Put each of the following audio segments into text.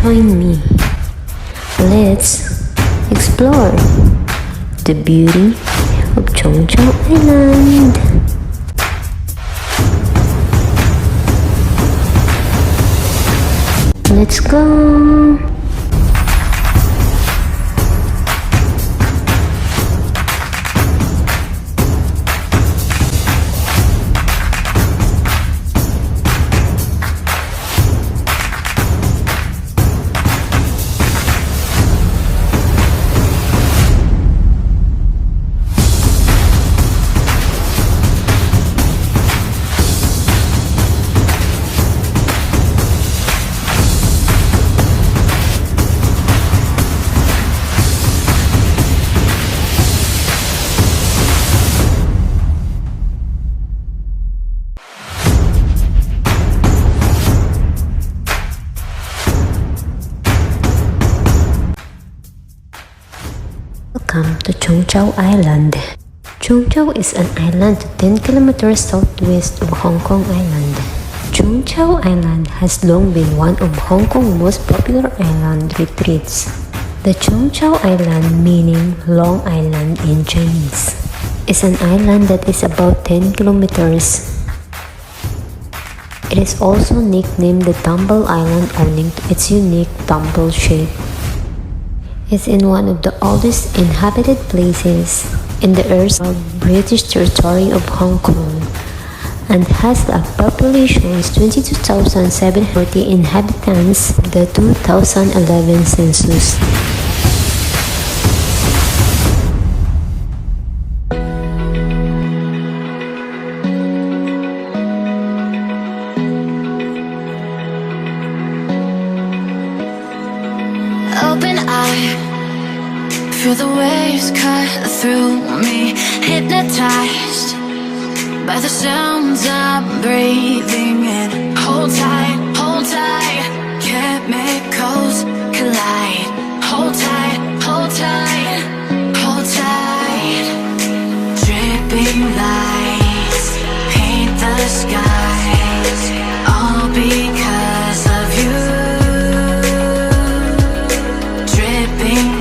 join me. Let's explore the beauty of Chau Island. Let's go! Welcome to Chau Island. Chau is an island 10 kilometers southwest of Hong Kong Island. Chau Island has long been one of Hong Kong's most popular island retreats. The Chau Island, meaning Long Island in Chinese, is an island that is about 10 kilometers. It is also nicknamed the Tumble Island owing to its unique tumble shape. It's in one of the oldest inhabited places in the erstwhile British territory of Hong Kong and has a population of 22,740 inhabitants in the 2011 census. Open eye, feel the waves cut through me, hypnotized by the sounds I'm breathing in. Hold tight, chemicals collide. Hold tight, hold tight, hold tight. Dripping lights paint the skies, all because of you.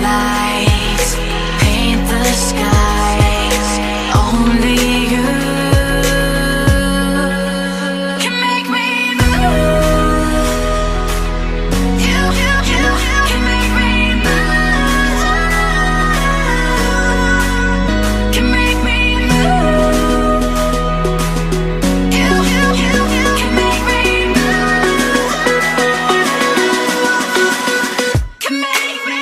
Lights paint the skies, only you can make me move. You can make me move. Can make me move. You can make me move. Can make me.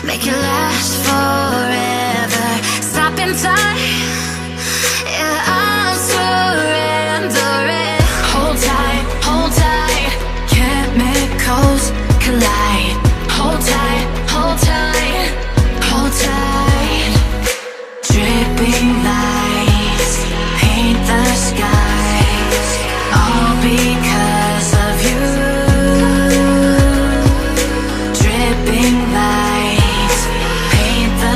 Make it last forever. Stop in time. Yeah, I'm surrendering. Hold tight, chemicals collide. Hold tight, hold tight, hold tight. Dripping lights paint the skies, all because of you. Dripping lights paint the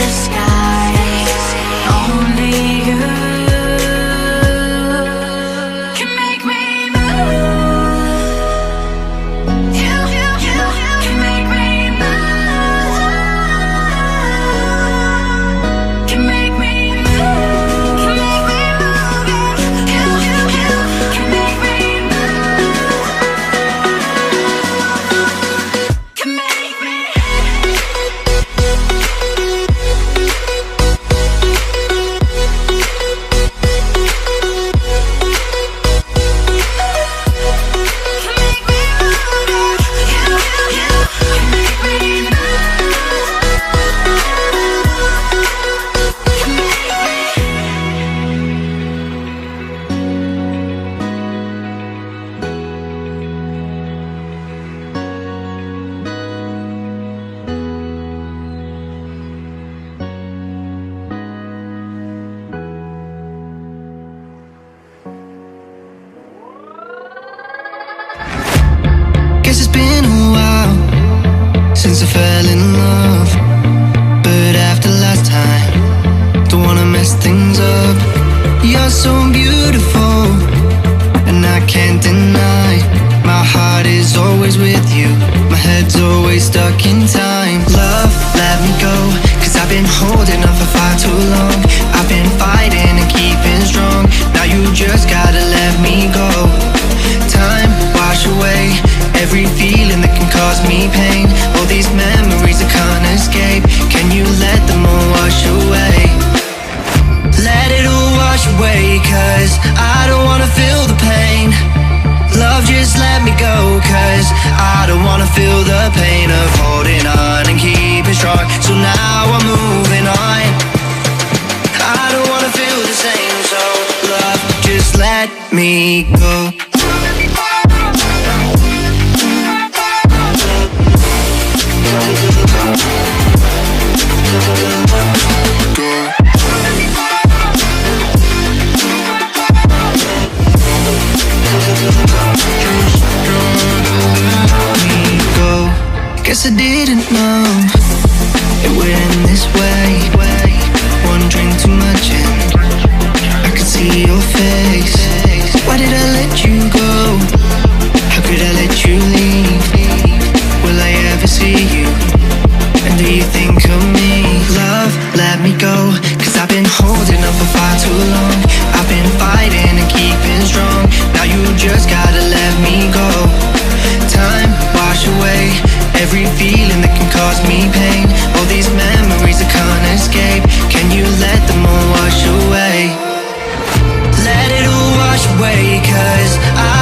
fell in love, but after last time, don't wanna mess things up. You're so beautiful, and I can't deny. My heart is always with you, my head's always stuck in time. Love, let me go, cause I've been holding on for far too long. I've been fighting and keeping strong, now you just gotta let me go. Time, wash away every feeling that can cause me pain. All these memories I can't escape, can you let them all wash away? Let it all wash away, cause I don't wanna feel the pain. Love, just let me go, cause I don't wanna feel the pain of holding on and keeping strong. So now I'm moving on, I don't wanna feel the same. So love, just let me go. Guess I didn't know it would end this way. One drink too much and I could see your face. Why did I let you go? How could I let you leave? Will I ever see you? And do you think of me? Love, let me go, cause I've been holding on for far too long. I've been fighting and keeping strong, now you just gotta let me go. Time, wash away every feeling that can cause me pain. All these memories I can't escape, can you let them all wash away? Let it all wash away, cause I